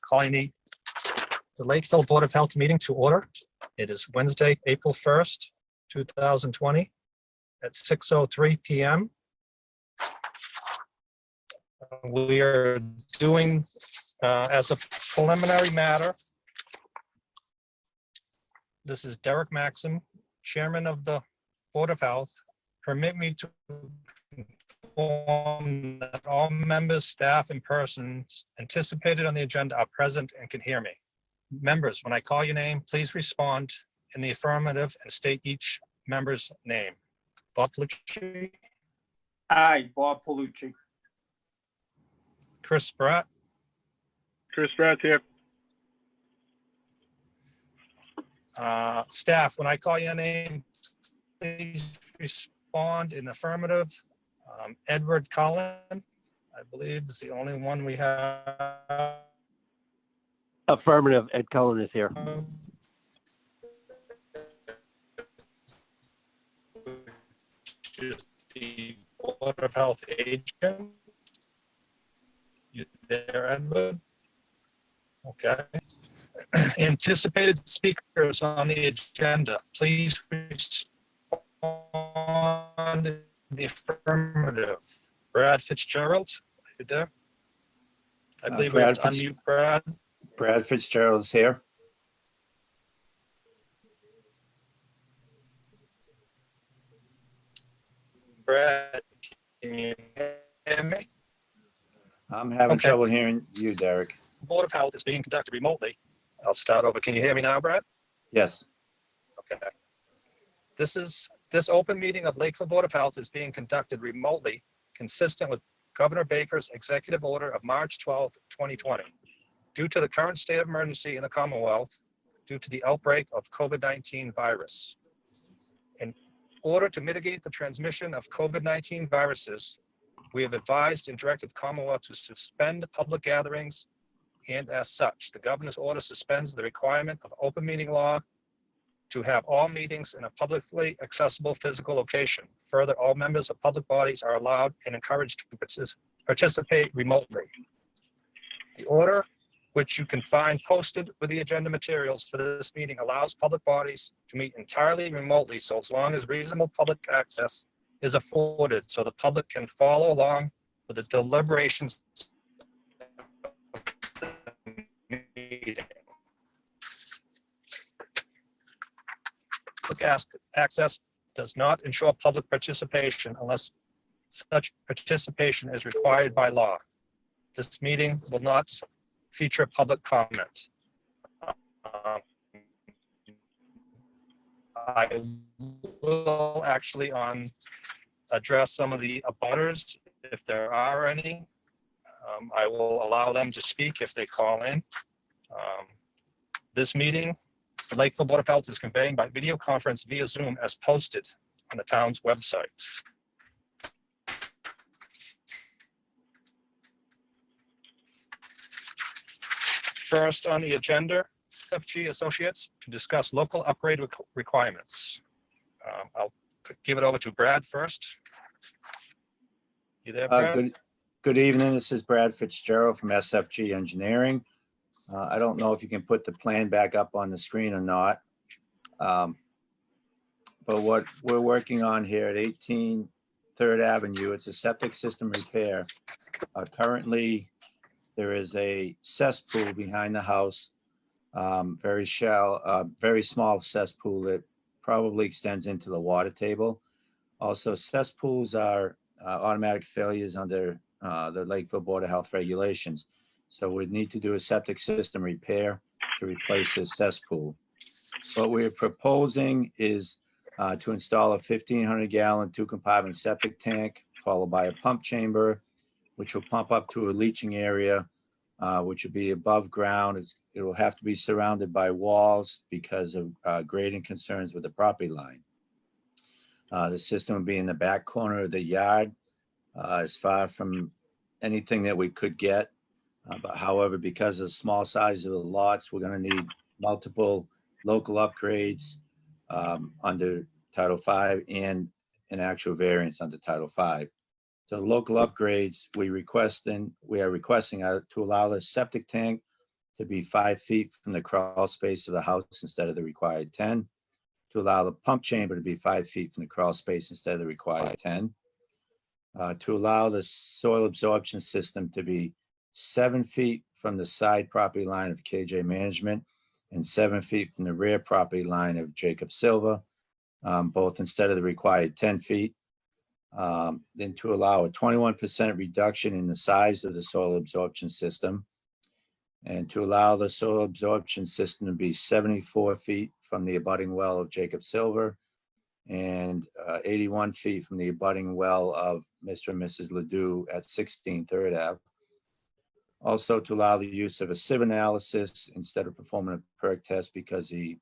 calling the Lakeville Board of Health meeting to order. It is Wednesday, April 1st, 2020 at 6:03 p.m. We are doing, as a preliminary matter, this is Derek Maxim, Chairman of the Board of Health. Permit me to inform that all members, staff, and persons anticipated on the agenda are present and can hear me. Members, when I call your name, please respond in the affirmative and state each member's name. Bob Palucci. Aye, Bob Palucci. Chris Spratt. Chris Spratt's here. Staff, when I call your name, please respond in affirmative. Edward Cullen, I believe, is the only one we have. Affirmative, Ed Cullen is here. Which is the Board of Health agent. You there, Edward? Okay. Anticipated speakers on the agenda, please respond in the affirmative. Brad Fitzgerald, are you there? I believe we have to unmute Brad. Brad Fitzgerald is here. Brad, can you hear me? I'm having Okay. trouble hearing you, Derek. Board of Health is being conducted remotely. I'll start over. Can you hear me now, Brad? Yes. Okay. This open meeting of Lakeville Board of Health is being conducted remotely, consistent with Governor Baker's executive order of March 12th, 2020. Due to the current state of emergency in the Commonwealth, due to the outbreak of COVID-19 virus. In order to mitigate the transmission of COVID-19 viruses, we have advised and directed the Commonwealth to suspend public gatherings, and as such, the governor's order suspends the requirement of open meeting law to have all meetings in a publicly accessible physical location. Further, all members of public bodies are allowed and encouraged to participate remotely. The order, which you can find posted with the agenda materials for this meeting, allows public bodies to meet entirely remotely, so as long as reasonable public access is afforded, so the public can follow along with the deliberations of the meeting. Public access does not ensure public participation unless such participation is required by law. This meeting will not feature public comment. I will actually address some of the abutters, if there are any. I will allow them to speak if they call in. This meeting, the Lakeville Board of Health is conveying by video conference via Zoom as posted on the town's website. First on the agenda, FG Associates to discuss local upgrade requirements. I'll give it over to Brad first. You there, Brad? Good evening. This is Brad Fitzgerald from SFG Engineering. I don't know if you can put the plan back up on the screen or not. But what we're working on here at 18 3rd Avenue, it's a septic system repair. Currently, there is a cesspool behind the house, very small cesspool that probably extends into the water table. Also, cesspools are automatic failures under the Lakeville Board of Health regulations. So we'd need to do a septic system repair to replace this cesspool. What we're proposing is to install a 1,500-gallon 2-compartment septic tank, followed by a pump chamber, which will pump up to a leaching area, which will be above ground. It will have to be surrounded by walls because of grading concerns with the property line. The system will be in the back corner of the yard, as far from anything that we could get. But however, because of the small size of the lots, we're going to need multiple local upgrades under Title V and an actual variance under Title V. So local upgrades we are requesting to allow the septic tank to be 5 feet from the crawl space of the house instead of the required 10. To allow the pump chamber to be 5 feet from the crawl space instead of the required 10. To allow the soil absorption system to be 7 feet from the side property line of KJ Management and 7 feet from the rear property line of Jacob Silva, both instead of the required 10 feet. Then to allow a 21% reduction in the size of the soil absorption system, and to allow the soil absorption system to be 74 feet from the abutting well of Jacob Silver and 81 feet from the abutting well of Mr. and Mrs. Ledoux at 16 Third Ave. Also to allow the use of a sieve analysis instead of performing a perk test because the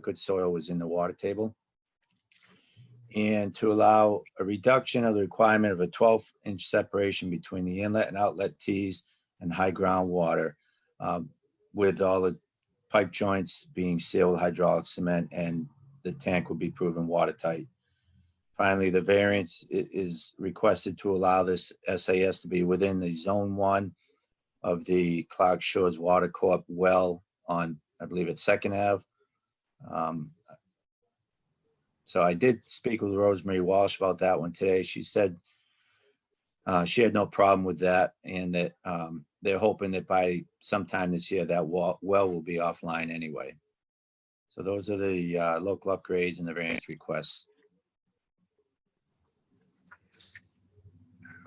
good soil was in the water table. And to allow a reduction of the requirement of a 12-inch separation between the inlet and outlet tees and high groundwater, with all the pipe joints being sealed with hydraulic cement, and the tank will be proven watertight. Finally, the variance is requested to allow this SAS to be within the zone 1 of the Clark Shores Water Corp well on, I believe it's 2nd Ave. So I did speak with Rosemary Walsh about that one today. She said she had no problem with that, and that they're hoping that by sometime this year that well will be offline anyway. So those are the local upgrades and the variance requests.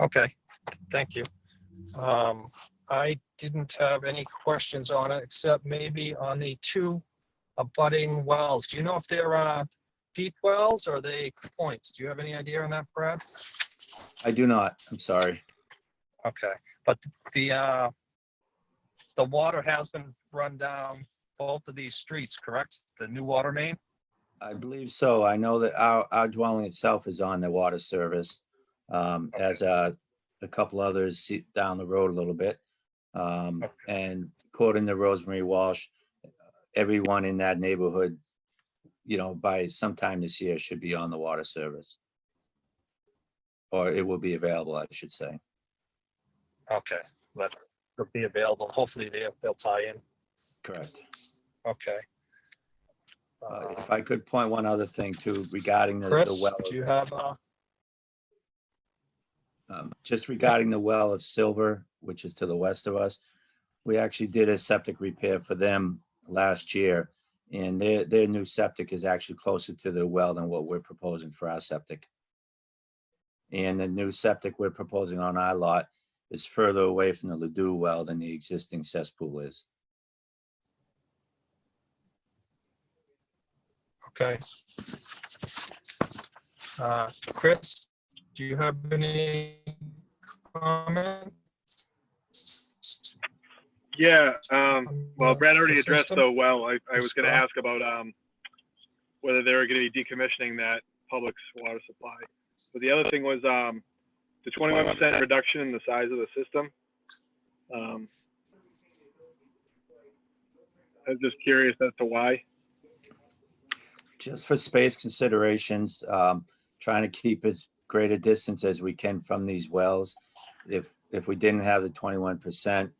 Okay, thank you. I didn't have any questions on it, except maybe on the 2 abutting wells. Do you know if they're deep wells or are they points? Do you have any idea on that, Brad? I do not, I'm sorry. Okay, but the water has been run down both of these streets, correct? The new water main? I believe so. I know that our dwelling itself is on the water service, as a couple others down the road a little bit. And according to Rosemary Walsh, everyone in that neighborhood, you know, by sometime this year should be on the water service. Or it will be available, I should say. Okay, that will be available. Hopefully they'll tie in. Correct. Okay. If I could point one other thing too regarding the Chris, well. do you have, Just regarding the well of Silver, which is to the west of us, we actually did a septic repair for them last year, and their new septic is actually closer to the well than what we're proposing for our septic. And the new septic we're proposing on our lot is further away from the Ledoux well than the existing cesspool is. okay. Chris, do you have any comments? Yeah, well, Brad already The addressed system? so well. I was going to Scott? ask about whether they were going to be decommissioning that public's water supply. But the other thing was the 21% reduction in the size of the system. I was just curious as to why. Just for space considerations, trying to keep as great a distance as we can from these wells. If we didn't have the 21%,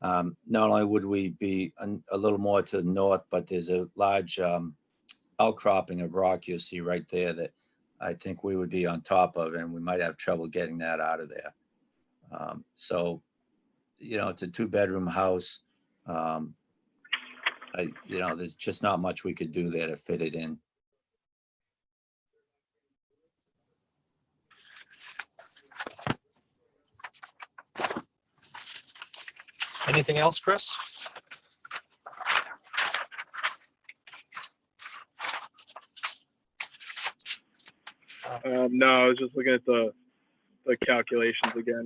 not only would we be a little more to the north, but there's a large outcropping of rock you'll see right there that I think we would be on top of, and we might have trouble getting that out of there. So, you know, it's a 2-bedroom house. You know, there's just not much we could do there to fit it in. Anything else, Chris? No, I was just looking at the calculations again.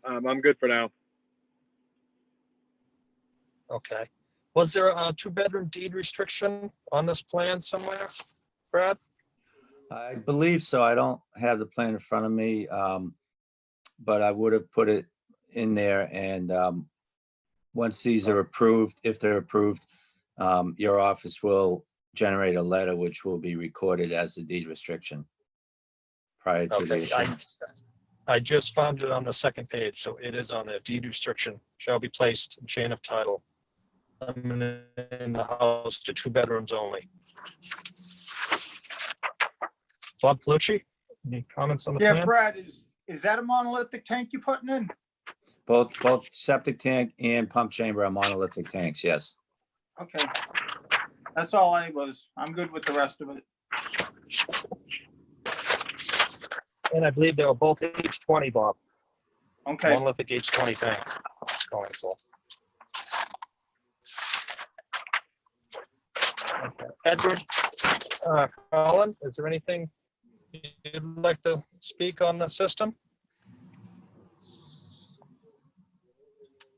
I'm good for now. Okay. Was there a 2-bedroom deed restriction on this plan somewhere, Brad? I believe so. I don't have the plan in front of me, but I would have put it in there. And once these are approved, if they're approved, your office will generate a letter which will be recorded as a deed restriction prior to the Okay, issuance. I just found it on the second page, so it is on there. Deed restriction shall be placed in chain of title limiting the house to 2 bedrooms only. Bob Palucci, any comments on the Yeah, plan? Brad, is that a monolithic tank you're putting in? Both septic tank and pump chamber are monolithic tanks, yes. Okay. That's all I'm good with the rest of it. And I believe they were both H20, Bob. Okay. Monolithic H20 tanks going for. Okay. Edward, Colin, is there anything you'd like to speak on the system?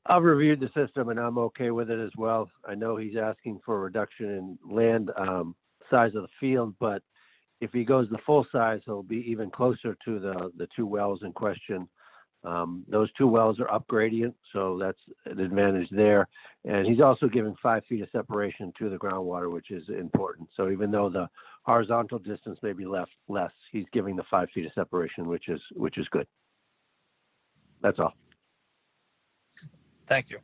I've reviewed the system and I'm okay with it as well. I know he's asking for a reduction in land size of the field, but if he goes the full size, he'll be even closer to the 2 wells in question. Those 2 wells are up gradient, so that's an advantage there. And he's also giving 5 feet of separation to the groundwater, which is important. So even though the horizontal distance may be less, he's giving the 5 feet of separation, which is good. That's all. Thank you.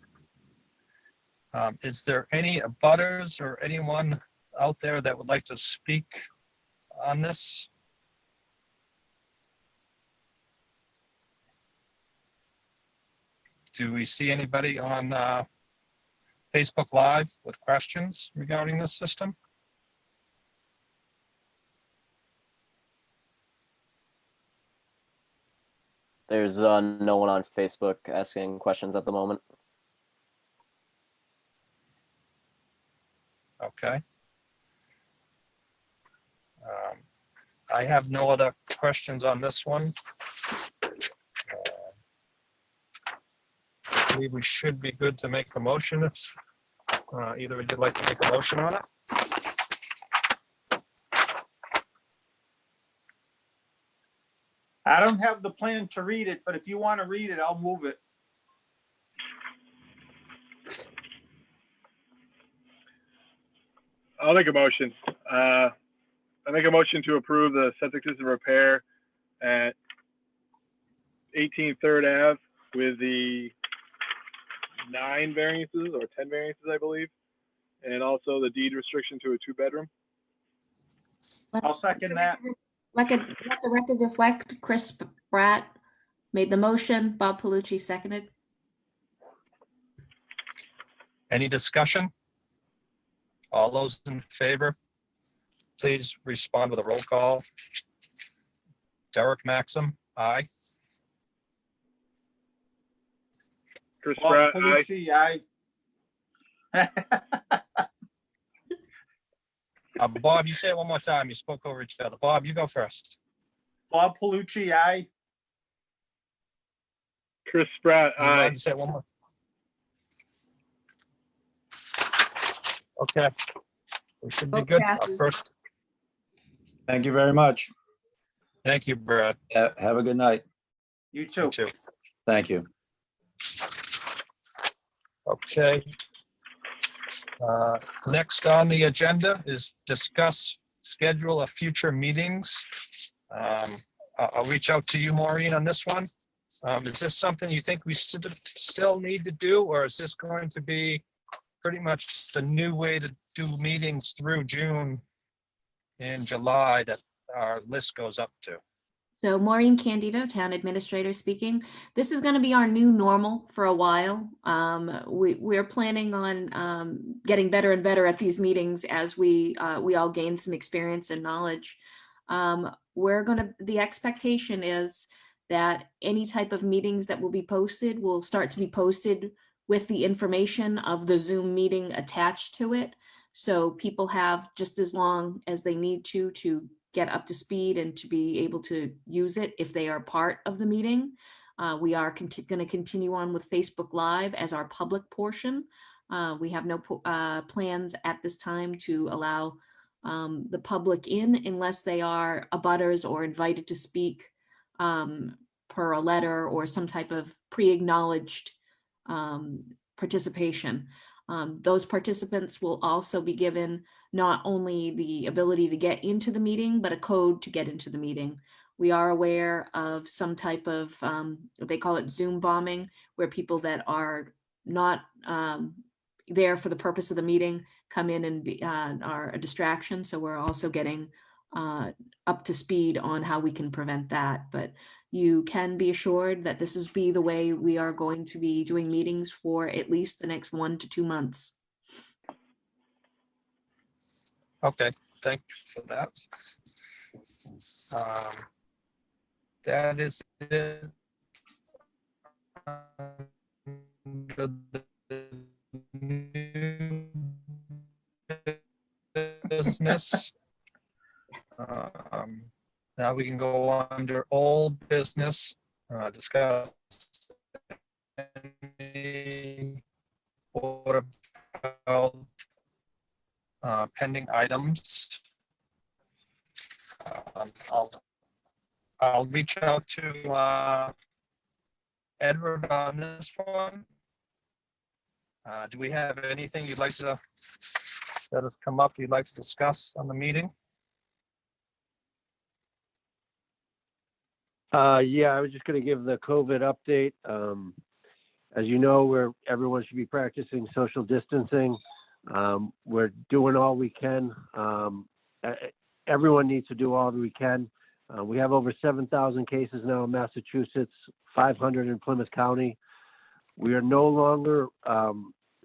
Is there any abutters or anyone out there that would like to speak on this? Do we see anybody on Facebook Live with questions regarding this system? There's no one on Facebook asking questions at the moment. Okay. I have no other questions on this one. I believe we should be good to make a motion if either would you like to make a motion on it? I don't have the plan to read it, but if you want to read it, I'll move it. I'll make a motion. I make a motion to approve the septic system repair at 18 3rd Ave with the 9 variances or 10 variances, I believe, and also the deed restriction to a 2-bedroom. I'll second that. Let the record reflect, Chris Bratt made the motion, Bob Palucci seconded. Any discussion? All those in favor, please respond with a roll call. Derek Maxim, aye. Chris Bob Pratt, aye. Palucci, aye. Bob, you say it one more time. You spoke over each other. Bob, you go first. Bob Palucci, aye. Chris Pratt, You mind aye. to say it one more? Okay. We should be Vote good. Our passes. first, Thank you very much. thank you, Brad. Have a good night. You You too. too. Thank you. Okay. Next on the agenda is discuss schedule of future meetings. I'll reach out to you, Maureen, on this one. Is this something you think we still need to do, or is this going to be pretty much the new way to do meetings through June and July that our list goes up to? So Maureen Candido, Town Administrator speaking. This is going to be our new normal for a while. We're planning on getting better and better at these meetings as we all gain some experience and knowledge. The expectation is that any type of meetings that will be posted will start to be posted with the information of the Zoom meeting attached to it. So people have just as long as they need to get up to speed and to be able to use it if they are part of the meeting. We are going to continue on with Facebook Live as our public portion. We have no plans at this time to allow the public in unless they are abutters or invited to speak per a letter or some type of pre-acknowledged participation. Those participants will also be given not only the ability to get into the meeting, but a code to get into the meeting. We are aware of some type of, they call it Zoom bombing, where people that are not there for the purpose of the meeting come in and are a distraction. So we're also getting up to speed on how we can prevent that. But you can be assured that this is the way we are going to be doing meetings for at least the next 1 to 2 months. Okay, thank you for that. That is it. Under the new business. Now we can go under old business, discuss any Board of Health pending items. I'll reach out to Edward on this one. Do we have anything you'd like to, that has come up, you'd like to discuss on the meeting? Yeah, I was just going to give the COVID update. As you know, everyone should be practicing social distancing. We're doing all we can. Everyone needs to do all we can. We have over 7,000 cases now in Massachusetts, 500 in Plymouth County. We are no longer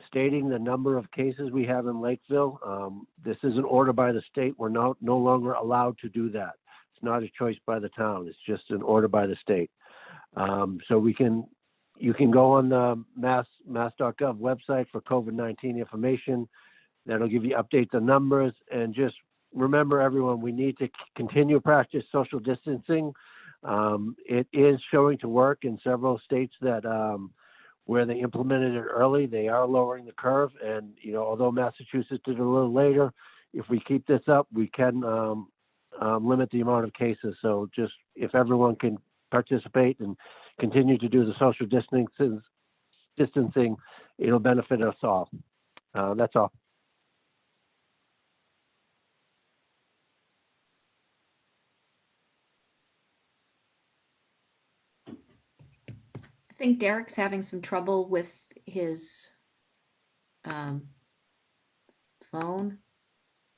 stating the number of cases we have in Lakeville. This is an order by the state. We're no longer allowed to do that. It's not a choice by the town. It's just an order by the state. So you can go on the mass.gov website for COVID-19 information. That'll give you updates on numbers. And just remember, everyone, we need to continue to practice social distancing. It is showing to work in several states that where they implemented it early, they are lowering the curve. And, although Massachusetts did it a little later, if we keep this up, we can limit the amount of cases. So just if everyone can participate and continue to do the social distancing, it'll benefit us all. That's all. I think Derek's having some trouble with his phone.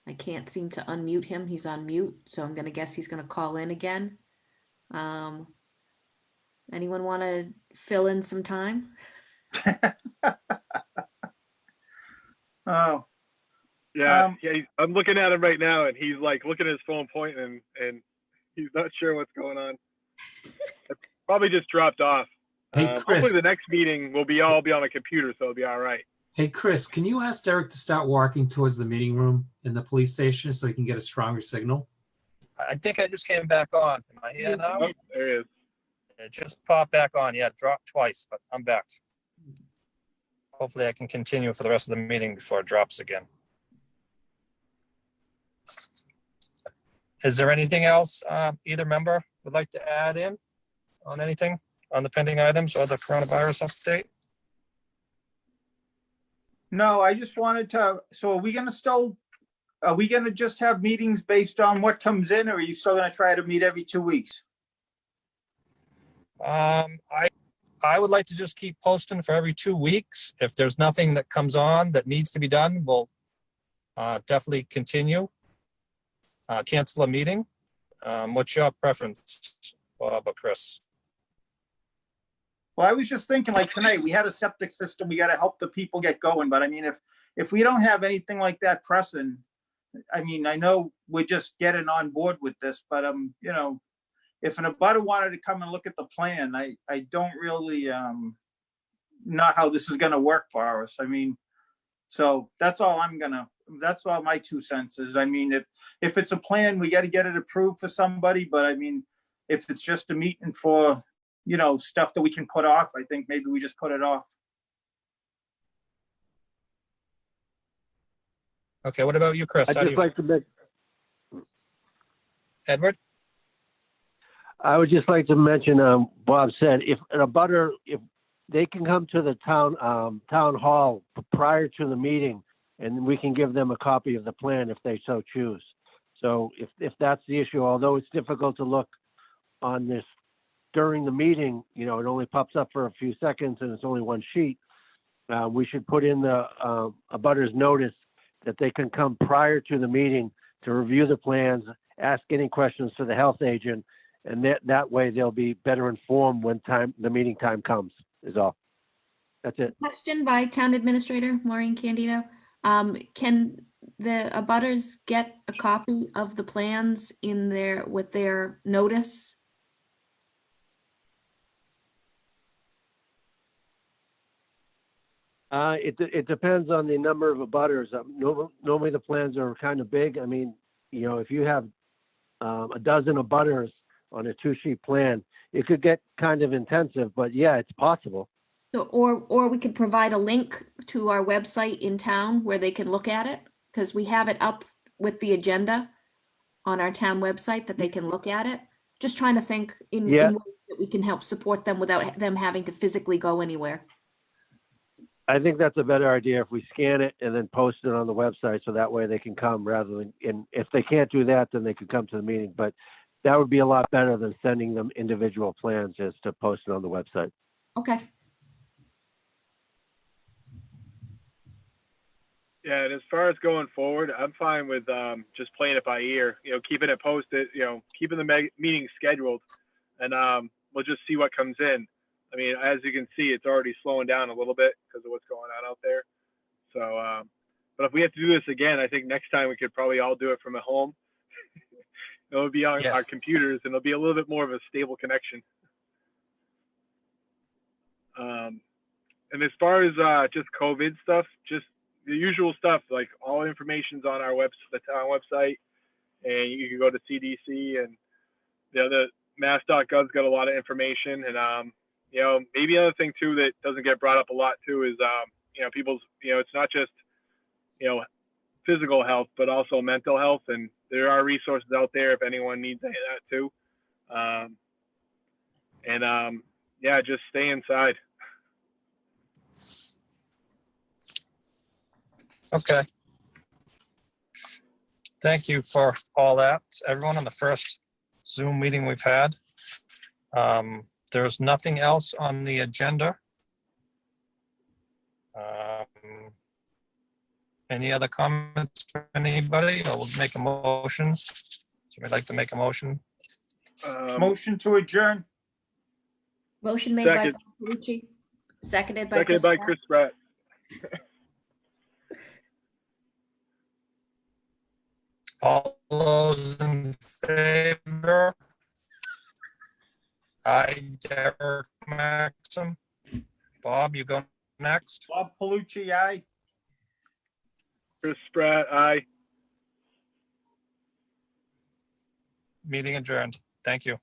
I can't seem to unmute him. He's on mute, so I'm going to guess he's going to call in again. Anyone want to fill in some time? Oh, Yeah, I'm looking at him right now, and he's like looking at his phone pointing, and he's not sure what's going on. It probably just dropped off. Hey, Hopefully Chris. the next meeting will all be on a computer, so it'll be all right. Hey, Chris, can you ask Derek to start walking towards the meeting room in the police station so he can get a stronger signal? I think I just came back on. Am I here now? Oh, there he is. It just popped back on. Yeah, it dropped twice, but I'm back. Hopefully I can continue for the rest of the meeting before it drops again. Is there anything else either member would like to add in on anything on the pending items or the coronavirus update? no, I just wanted to, so are we going to just have meetings based on what comes in, or are you still going to try to meet every 2 weeks? I would like to just keep posting for every 2 weeks. If there's nothing that comes on that needs to be done, we'll definitely continue. Cancel a meeting. What's your preference, Bob or Chris? Well, I was just thinking, like tonight, we had a septic system. We got to help the people get going. But I mean, if we don't have anything like that pressing, I mean, I know we're just getting on board with this, but if an abutter wanted to come and look at the plan, I don't really know how this is going to work for us. I mean, so that's all that's all my 2 cents is. I mean, if it's a plan, we got to get it approved for somebody. But I mean, if it's just a meeting for, stuff that we can put off, I think maybe we just put it off. Okay, what about you, Chris? I'd just like to make, Edward? I would just like to mention, Bob said, if they can come to the town hall prior to the meeting, and we can give them a copy of the plan if they so choose. So if that's the issue, although it's difficult to look on this during the meeting, it only pops up for a few seconds and it's only one sheet. we should put in the abutters notice that they can come prior to the meeting to review the plans, ask any questions to the health agent, and that way they'll be better informed when the meeting time comes, is all. That's it. Question by Town Administrator Maureen Candido. Can the abutters get a copy of the plans with their notice? It depends on the number of abutters. Normally the plans are kind of big. I mean, if you have a dozen abutters on a 2-sheet plan, it could get kind of intensive, but yeah, it's possible. So, or we could provide a link to our website in town where they can look at it, because we have it up with the agenda on our town website that they can look at it. Just trying to think in ways that we can help support them without them having to physically go anywhere. I think that's a better idea if we scan it and then post it on the website, so that way they can come rather than, and if they can't do that, then they could come to the meeting. But that would be a lot better than sending them individual plans, just to post it on the website. Okay. Yeah, and as far as going forward, I'm fine with just playing it by ear. Keeping it posted. Keeping the meeting scheduled, and we'll just see what comes in. I mean, as you can see, it's already slowing down a little bit because of what's going on out there. So, but if we have to do this again, I think next time we could probably all do it from at home. It'll be on our computers, and it'll be a little bit more of a stable connection. And as far as just COVID stuff, just the usual stuff, like all information's on our the town website, and you can go to CDC, and the other mass.gov's got a lot of information. And maybe another thing too that doesn't get brought up a lot too is people's it's not just physical health, but also mental health, and there are resources out there if anyone needs any of that too. Just stay inside. Okay. Thank you for all that, everyone, on the first Zoom meeting we've had. There's nothing else on the agenda. Any other comments from anybody? I will make a motion. Somebody'd like to make a motion? Motion to adjourn. Motion made by Second. Bob Palucci, seconded by Chris Pratt. All those in favor? Aye, Derek Maxim. Bob, you go next. Bob Palucci, aye. Chris Pratt, aye. Meeting adjourned. Thank you.